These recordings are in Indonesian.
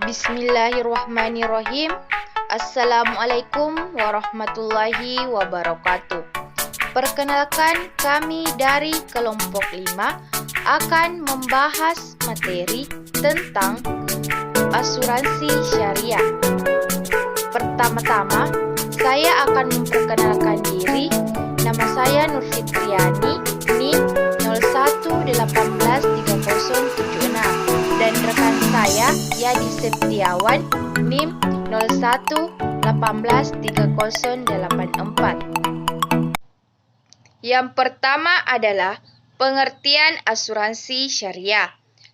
Bismillahirrahmanirrahim. Assalamualaikum warahmatullahi wabarakatuh. Perkenalkan, kami dari kelompok 5 akan membahas materi tentang asuransi syariah. Pertama-tama, saya akan memperkenalkan diri. Nama saya Nur Fitriani, NIM 01183076, dan rekan saya Yadi Septiawan, NIM 01183084. Yang pertama adalah pengertian asuransi syariah.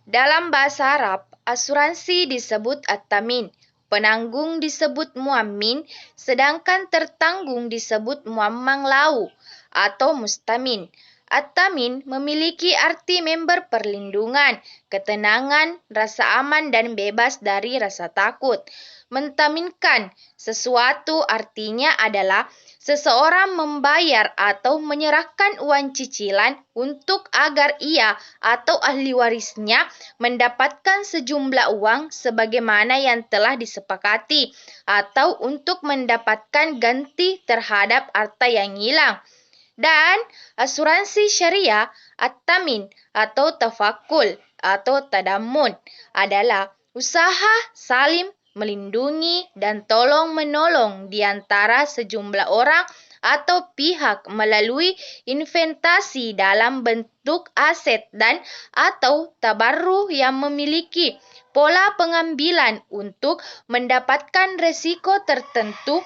Dalam bahasa Arab, asuransi disebut at-tamin, penanggung disebut muammin, sedangkan tertanggung disebut muammang lahu atau mustamin. At-tamin memiliki arti member perlindungan, ketenangan, rasa aman dan bebas dari rasa takut. Mentaminkan sesuatu artinya adalah seseorang membayar atau menyerahkan uang cicilan untuk agar ia atau ahli warisnya mendapatkan sejumlah uang sebagaimana yang telah disepakati atau untuk mendapatkan ganti terhadap harta yang hilang. Dan asuransi syariah at-tamin atau tafakul atau tadammun adalah usaha saling melindungi dan tolong-menolong di antara sejumlah orang atau pihak melalui investasi dalam bentuk aset dan atau tabarruh yang memiliki pola pengambilan untuk mendapatkan resiko tertentu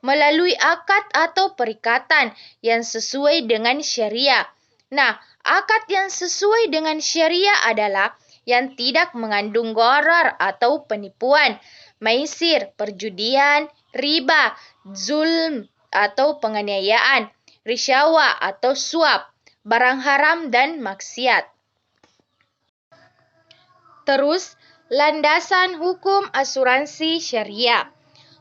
melalui akad atau perikatan yang sesuai dengan syariah. Nah, akad yang sesuai dengan syariah adalah yang tidak mengandung gharar atau penipuan, maisir, perjudian, riba, zulm atau penganiayaan, risyawah atau suap, barang haram dan maksiat. Terus, landasan hukum asuransi syariah.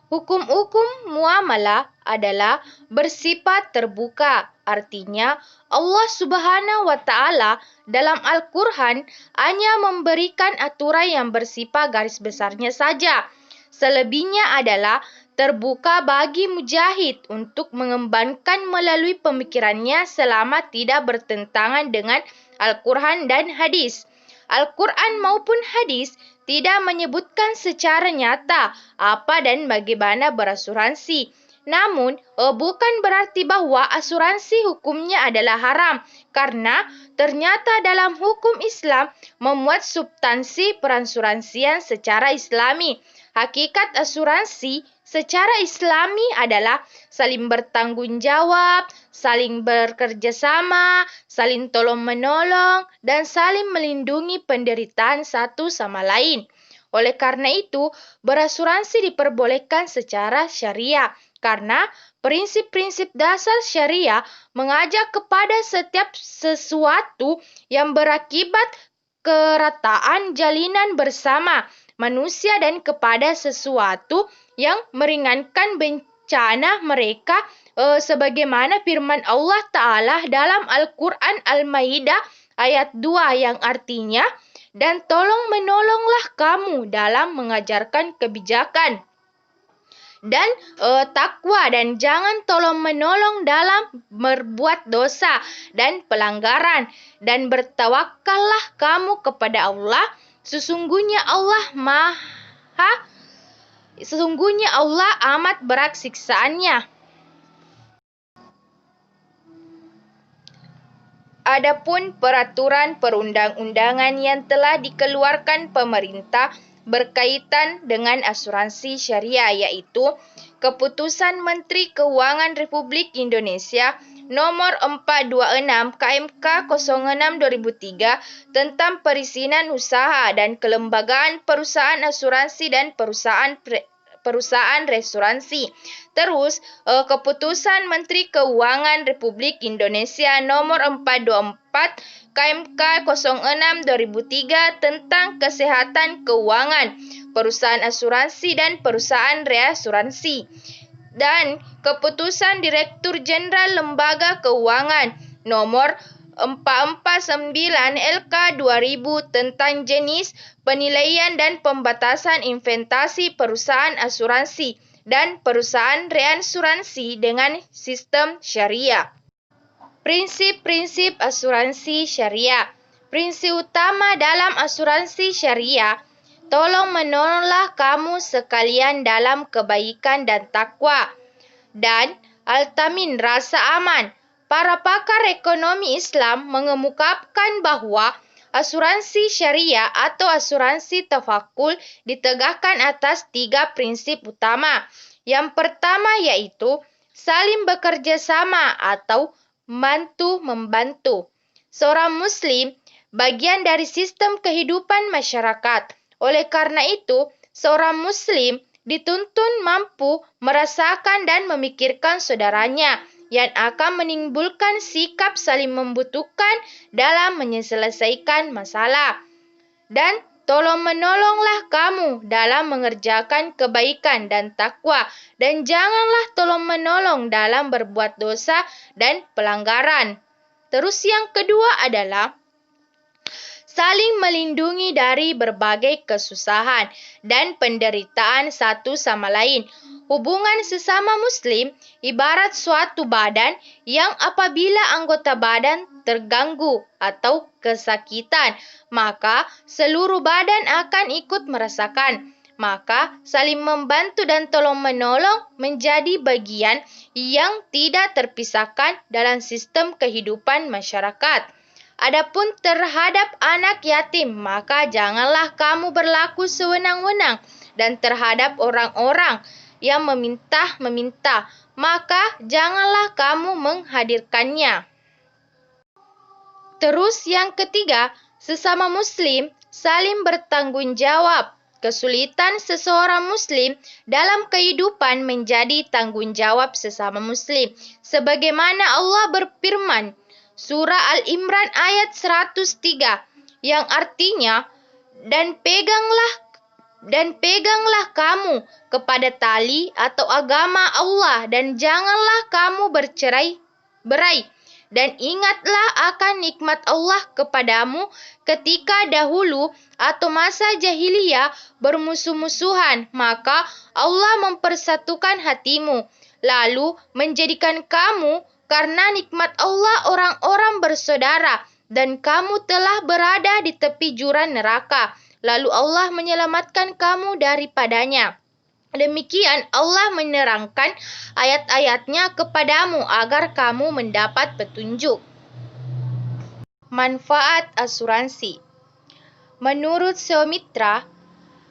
Hukum-hukum muamalah adalah bersifat terbuka. Artinya, Allah Subhanahu wa Ta'ala dalam Al-Quran hanya memberikan aturan yang bersifat garis besarnya saja. Selebihnya adalah terbuka bagi mujahid untuk mengembangkan melalui pemikirannya selama tidak bertentangan dengan Al-Quran dan hadis. Al-Quran maupun hadis tidak menyebutkan secara nyata apa dan bagaimana berasuransi. Namun, bukan berarti bahwa asuransi hukumnya adalah haram, karena ternyata dalam hukum Islam memuat substansi perasuransian secara Islami. Hakikat asuransi secara Islami adalah saling bertanggung jawab, saling bekerjasama, saling tolong-menolong, dan saling melindungi penderitaan satu sama lain. Oleh karena itu, berasuransi diperbolehkan secara syariah, karena prinsip-prinsip dasar syariah mengajak kepada setiap sesuatu yang berakibat kerataan jalinan bersama manusia dan kepada sesuatu yang meringankan bencana mereka sebagaimana firman Allah Ta'ala dalam Al-Quran Al-Maidah ayat 2 yang artinya, dan tolong menolonglah kamu dalam mengajarkan kebijakan dan takwa, dan jangan tolong menolong dalam berbuat dosa dan pelanggaran, dan bertawakallah kamu kepada Allah. Sesungguhnya Allah amat berat siksaannya. Adapun peraturan perundang-undangan yang telah dikeluarkan pemerintah berkaitan dengan asuransi syariah, yaitu Keputusan Menteri Keuangan Republik Indonesia Nomor 426 KMK 06/2003 tentang perizinan usaha dan kelembagaan perusahaan asuransi dan perusahaan reasuransi. Terus, Keputusan Menteri Keuangan Republik Indonesia Nomor 424 KMK 06/2003 tentang kesehatan keuangan, perusahaan asuransi dan perusahaan reasuransi. Dan Keputusan Direktur Jenderal Lembaga Keuangan Nomor 449 LK 2000 tentang jenis, penilaian dan pembatasan investasi perusahaan asuransi dan perusahaan reasuransi dengan sistem syariah. Prinsip-prinsip asuransi syariah. Prinsip utama dalam asuransi syariah, tolong menolonglah kamu sekalian dalam kebaikan dan takwa, dan al-tamin rasa aman. Para pakar ekonomi Islam mengemukakan bahwa asuransi syariah atau asuransi tafakul ditegakkan atas 3 prinsip utama. Yang pertama yaitu saling bekerja sama atau membantu. Seorang muslim bagian dari sistem kehidupan masyarakat. Oleh karena itu, seorang muslim dituntun mampu merasakan dan memikirkan saudaranya yang akan menimbulkan sikap saling membutuhkan dalam menyelesaikan masalah. Dan tolong-menolonglah kamu dalam mengerjakan kebaikan dan takwa, dan janganlah tolong-menolong dalam berbuat dosa dan pelanggaran. Terus yang kedua adalah saling melindungi dari berbagai kesusahan dan penderitaan satu sama lain. Hubungan sesama muslim ibarat suatu badan yang apabila anggota badan terganggu atau kesakitan, maka seluruh badan akan ikut merasakan. Maka saling membantu dan tolong-menolong menjadi bagian yang tidak terpisahkan dalam sistem kehidupan masyarakat. Adapun terhadap anak yatim, maka janganlah kamu berlaku sewenang-wenang, dan terhadap orang-orang yang meminta, maka janganlah kamu menghadirkannya. Terus yang ketiga, sesama muslim saling bertanggung jawab. Kesulitan seseorang muslim dalam kehidupan menjadi tanggung jawab sesama muslim. Sebagaimana Allah berfirman, Surah Al-Imran ayat 103, yang artinya, dan peganglah kamu kepada tali atau agama Allah, dan janganlah kamu bercerai-berai. Dan ingatlah akan nikmat Allah kepadamu ketika dahulu atau masa jahiliyah bermusuh-musuhan, maka Allah mempersatukan hatimu, lalu menjadikan kamu karena nikmat Allah orang-orang bersaudara, dan kamu telah berada di tepi jurang neraka, lalu Allah menyelamatkan kamu daripadanya. Demikian Allah menerangkan ayat-ayatnya kepadamu agar kamu mendapat petunjuk. Manfaat asuransi. Menurut Sumitra,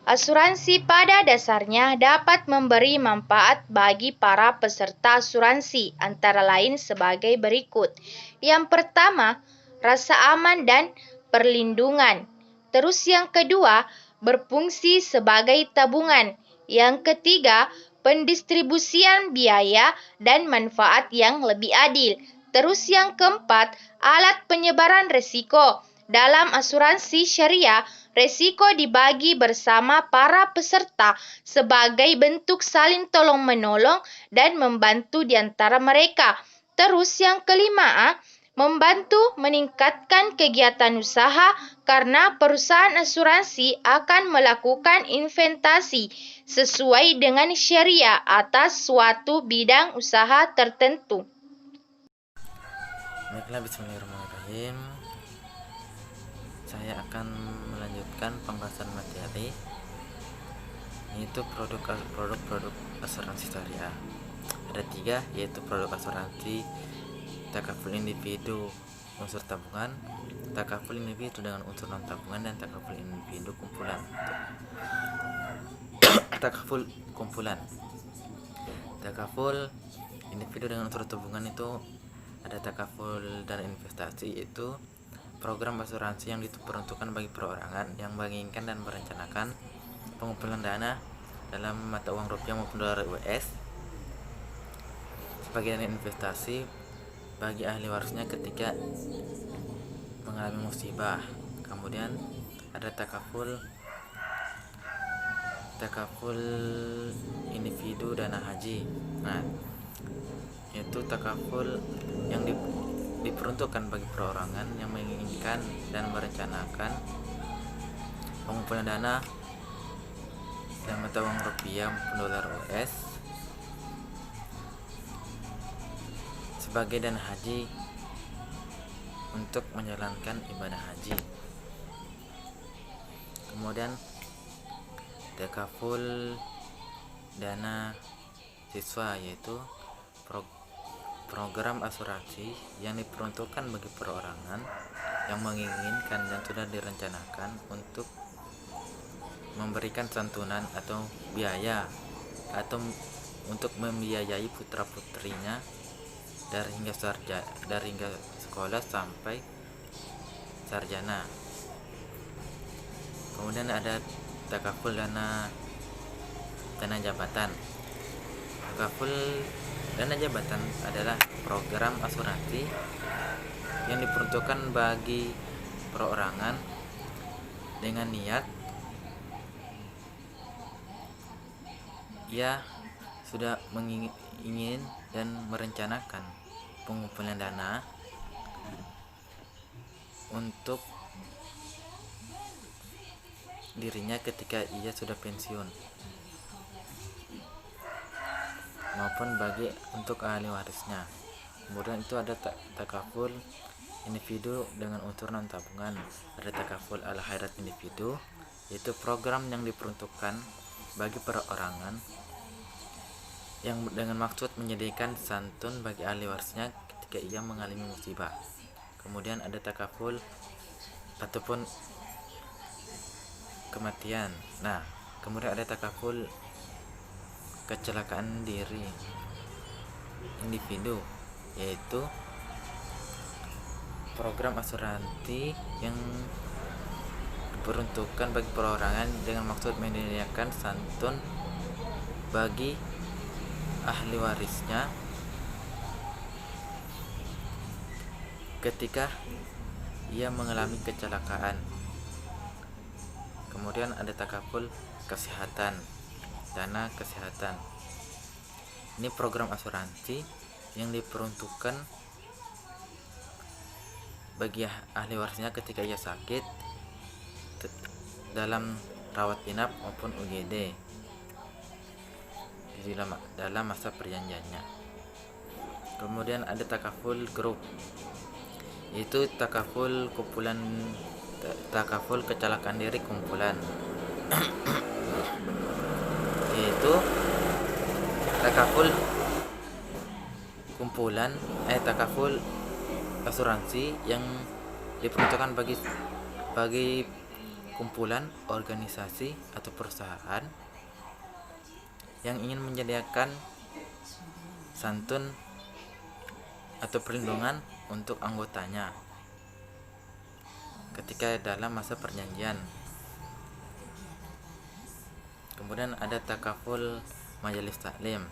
asuransi pada dasarnya dapat memberi manfaat bagi para peserta asuransi, antara lain sebagai berikut. Yang pertama, rasa aman dan perlindungan. Terus yang kedua, berfungsi sebagai tabungan. Yang ketiga, pendistribusian biaya dan manfaat yang lebih adil. Terus yang keempat, alat penyebaran risiko. Dalam asuransi syariah, risiko dibagi bersama para peserta sebagai bentuk saling tolong-menolong dan membantu di antara mereka. Terus yang kelima, membantu meningkatkan kegiatan usaha karena perusahaan asuransi akan melakukan investasi sesuai dengan syariah atas suatu bidang usaha tertentu. Baiklah, bismillahirrahmanirrahim. Saya akan melanjutkan pembahasan materi, yaitu produk asuransi syariah. Ada 3, yaitu produk asuransi takaful individu unsur tabungan, takaful individu dengan unsur non tabungan, dan takaful individu kumpulan. Takaful kumpulan. Takaful individu dengan unsur tabungan itu ada takaful dan investasi, itu program asuransi yang diperuntukkan bagi perorangan yang menginginkan dan merencanakan pengumpulan dana dalam mata uang rupiah maupun dolar US sebagai dana investasi bagi ahli warisnya ketika mengalami musibah. Kemudian ada takaful individu dana haji. Nah, itu takaful yang diperuntukkan bagi perorangan yang menginginkan dan merencanakan pengumpulan dana dalam mata uang rupiah maupun dolar US sebagai dana haji untuk menjalankan ibadah haji. Kemudian takaful dana siswa, yaitu program asuransi yang diperuntukkan bagi perorangan yang menginginkan dan sudah direncanakan untuk memberikan santunan atau biaya atau untuk membiayai putra-putrinya dari hingga sekolah sampai sarjana. Kemudian ada takaful dana jabatan. Takaful dana jabatan adalah program asuransi yang diperuntukkan bagi perorangan dengan niat ia sudah ingin dan merencanakan pengumpulan dana untuk dirinya ketika ia sudah pensiun maupun untuk ahli warisnya. Kemudian itu ada takaful individu dengan unsur non tabungan. Ada takaful al khairat individu, yaitu program yang diperuntukkan bagi perorangan yang dengan maksud menyediakan santun bagi ahli warisnya ketika ia mengalami musibah. Kemudian ada takaful ataupun kematian. Nah, kemudian ada takaful kecelakaan diri individu, yaitu program asuransi yang diperuntukkan bagi perorangan dengan maksud menyediakan santun bagi ahli warisnya ketika ia mengalami kecelakaan. Kemudian ada takaful kesehatan, dana kesehatan. Ini program asuransi yang diperuntukkan bagi ahli warisnya ketika ia sakit dalam rawat inap maupun UGD dalam masa perjanjiannya. Kemudian ada takaful grup, yaitu takaful kecelakaan diri kumpulan yaitu takaful takaful asuransi yang diperuntukkan bagi kumpulan, organisasi atau perusahaan yang ingin menyediakan santun atau perlindungan untuk anggotanya ketika dalam masa perjanjian. Kemudian ada takaful majelis taklim,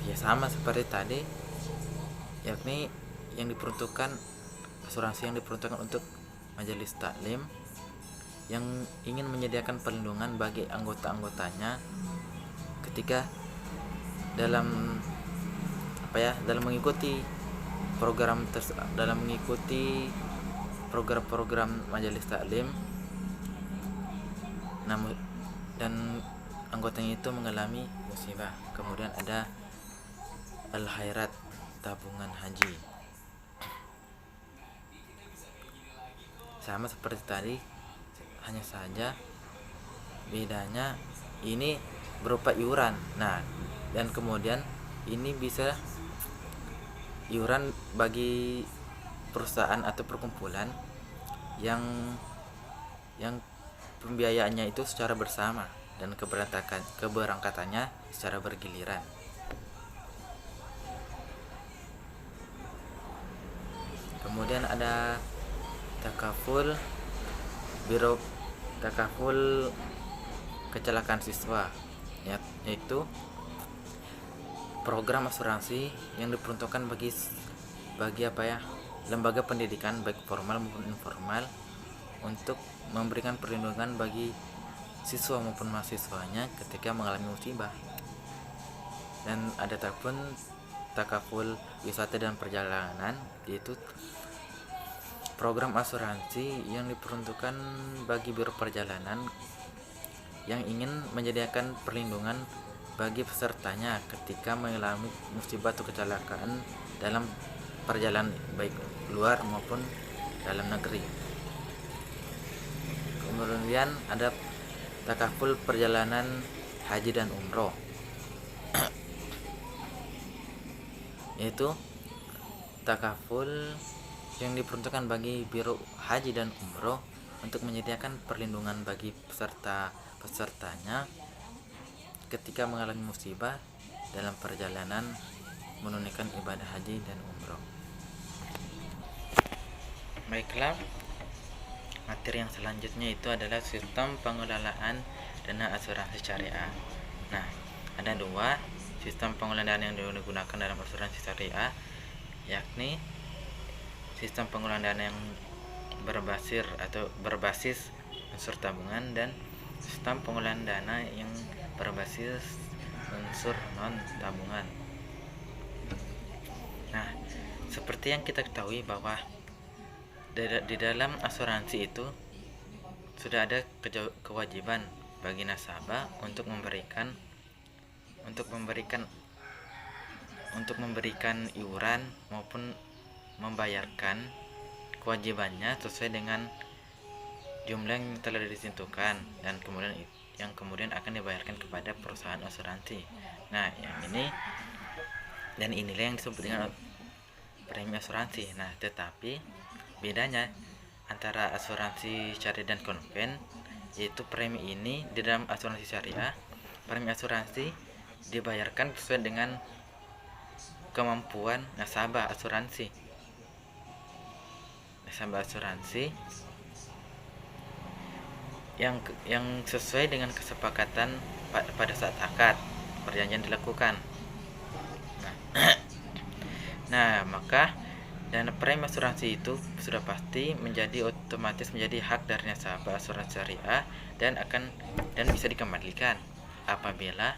ya sama seperti tadi, yakni yang diperuntukkan asuransi yang diperuntukkan untuk majelis taklim yang ingin menyediakan perlindungan bagi anggota-anggotanya ketika dalam mengikuti program-program majelis taklim, namun dan anggotanya itu mengalami musibah. Kemudian ada al khairat, tabungan haji, sama seperti tadi, hanya saja bedanya ini berupa iuran. Nah, dan kemudian ini bisa iuran bagi perusahaan atau perkumpulan yang pembiayaannya itu secara bersama dan keberangkatannya secara bergiliran. Kemudian ada takaful kecelakaan siswa, yaitu program asuransi yang diperuntukkan bagi lembaga pendidikan baik formal maupun informal untuk memberikan perlindungan bagi siswa maupun mahasiswanya ketika mengalami musibah. Dan ada takaful wisata dan perjalanan, yaitu program asuransi yang diperuntukkan bagi biro perjalanan yang ingin menyediakan perlindungan bagi pesertanya ketika mengalami musibah atau kecelakaan dalam perjalanan baik luar maupun dalam negeri. Kemudian ada takaful perjalanan haji dan umroh, yaitu takaful yang diperuntukkan bagi biro haji dan umroh untuk menyediakan perlindungan bagi pesertanya ketika mengalami musibah dalam perjalanan menunaikan ibadah haji dan umroh. Baiklah, materi yang selanjutnya itu adalah sistem pengelolaan dana asuransi syariah. Nah, ada dua sistem pengelolaan yang digunakan dalam asuransi syariah, yakni sistem pengelolaan dana yang berbasis unsur tabungan dan sistem pengelolaan dana yang berbasis unsur non tabungan. Nah, seperti yang kita ketahui bahwa di dalam asuransi itu sudah ada kewajiban bagi nasabah untuk memberikan iuran maupun membayarkan kewajibannya sesuai dengan jumlah yang telah ditentukan dan kemudian akan dibayarkan kepada perusahaan asuransi. Nah, inilah yang disebut dengan premi asuransi. Nah, tetapi bedanya antara asuransi syariah dan konven, yaitu premi ini di dalam asuransi syariah, premi asuransi dibayarkan sesuai dengan kemampuan nasabah asuransi yang sesuai dengan kesepakatan pada saat akad perjanjian dilakukan. Nah, maka dana premi asuransi itu sudah pasti otomatis menjadi hak dari nasabah asuransi syariah dan bisa dikembalikan apabila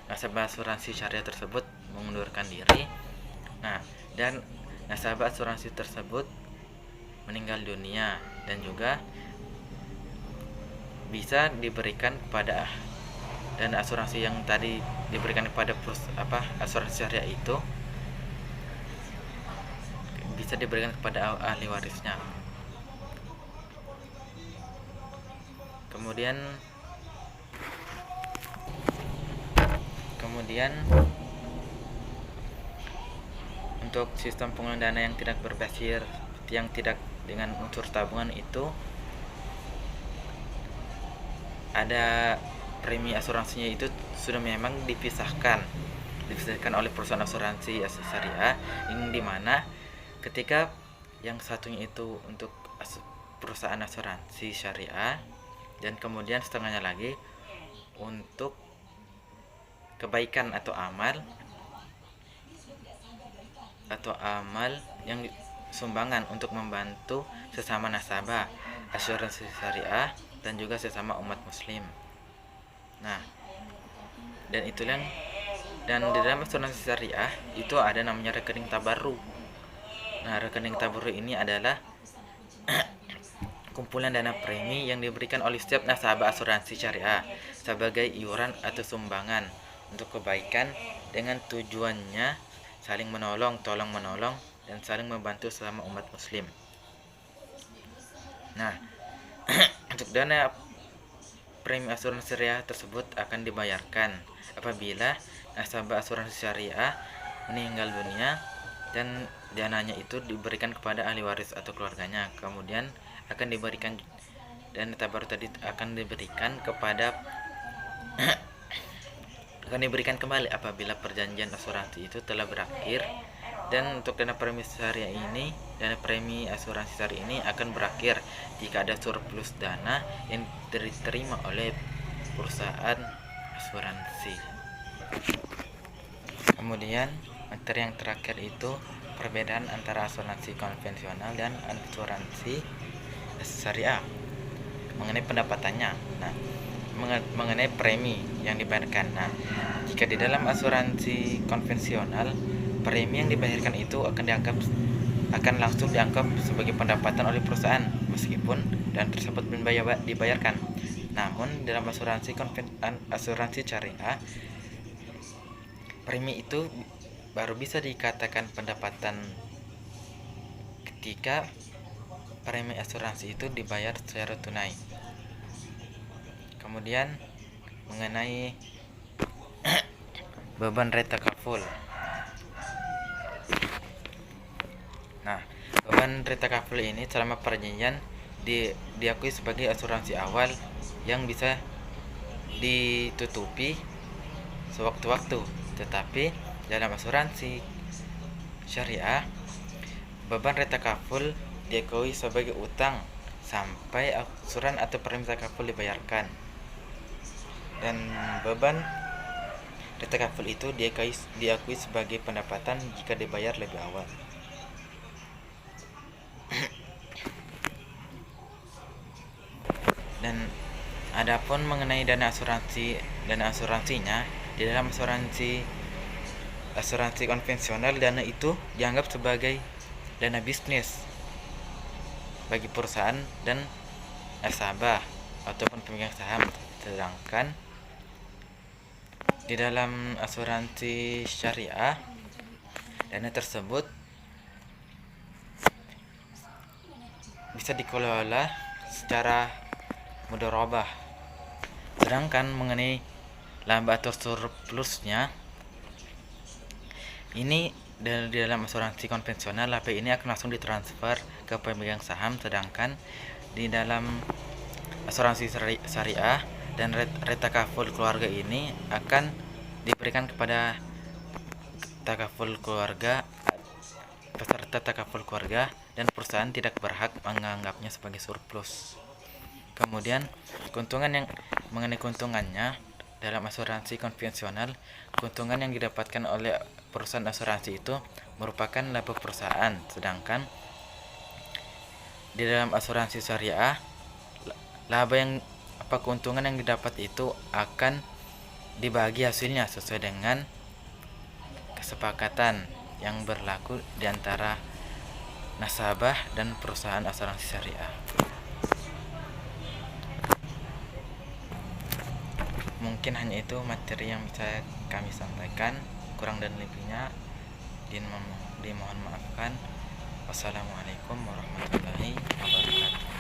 nasabah asuransi syariah tersebut mengundurkan diri. Nah, dan nasabah asuransi tersebut meninggal dunia, dan juga bisa diberikan kepada dana asuransi yang tadi diberikan kepada asuransi syariah itu bisa diberikan kepada ahli warisnya. Kemudian untuk sistem pengelolaan dana yang tidak dengan unsur tabungan itu ada premi asuransinya itu sudah memang dipisahkan oleh perusahaan asuransi syariah, yang dimana ketika yang satunya itu untuk perusahaan asuransi syariah dan kemudian setengahnya lagi untuk kebaikan atau amal yang sumbangan untuk membantu sesama nasabah asuransi syariah dan juga sesama umat muslim. Nah, dan di dalam asuransi syariah itu ada namanya rekening tabarruk. Nah, rekening tabarruk ini adalah kumpulan dana premi yang diberikan oleh setiap nasabah asuransi syariah sebagai iuran atau sumbangan untuk kebaikan dengan tujuannya saling tolong menolong dan saling membantu selama umat muslim. Nah, untuk dana premi asuransi syariah tersebut akan dibayarkan apabila nasabah asuransi syariah meninggal dunia dan dananya itu diberikan kepada ahli waris atau keluarganya. Kemudian akan diberikan dana tabarruk tadi akan diberikan kembali apabila perjanjian asuransi itu telah berakhir. Dan untuk dana premi asuransi syariah ini akan berakhir jika ada surplus dana yang diterima oleh perusahaan asuransi. Kemudian materi yang terakhir itu perbedaan antara asuransi konvensional dan asuransi syariah mengenai pendapatannya. Nah, mengenai premi yang dibayarkan. Nah, jika di dalam asuransi konvensional premi yang dibayarkan itu akan langsung dianggap sebagai pendapatan oleh perusahaan meskipun dana tersebut belum dibayarkan. Namun dalam asuransi syariah, premi itu baru bisa dikatakan pendapatan ketika premi asuransi itu dibayar secara tunai. Kemudian mengenai beban retakaful. Nah, beban retakaful ini selama perjanjian diakui sebagai asuransi awal yang bisa ditutupi sewaktu-waktu. Tetapi dalam asuransi syariah, beban retakaful diakui sebagai utang sampai angsuran atau premi retakaful dibayarkan. Dan beban retakaful itu diakui sebagai pendapatan jika dibayar lebih awal. Dan adapun mengenai dana asuransinya, di dalam asuransi konvensional, dana itu dianggap sebagai dana bisnis bagi perusahaan dan nasabah ataupun pemegang saham. Sedangkan di dalam asuransi syariah, dana tersebut bisa dikelola secara mudharabah. Sedangkan mengenai laba atau surplusnya, ini di dalam asuransi konvensional, laba ini akan langsung ditransfer ke pemegang saham, sedangkan di dalam asuransi syariah dan retakaful keluarga ini akan diberikan kepada peserta takaful keluarga, dan perusahaan tidak berhak menganggapnya sebagai surplus. Kemudian mengenai keuntungannya, dalam asuransi konvensional, keuntungan yang didapatkan oleh perusahaan asuransi itu merupakan laba perusahaan, sedangkan di dalam asuransi syariah, keuntungan yang didapat itu akan dibagi hasilnya sesuai dengan kesepakatan yang berlaku di antara nasabah dan perusahaan asuransi syariah. Mungkin hanya itu materi yang bisa kami sampaikan. Kurang dan lebihnya dimohon maafkan. Wassalamualaikum warahmatullahi wabarakatuh.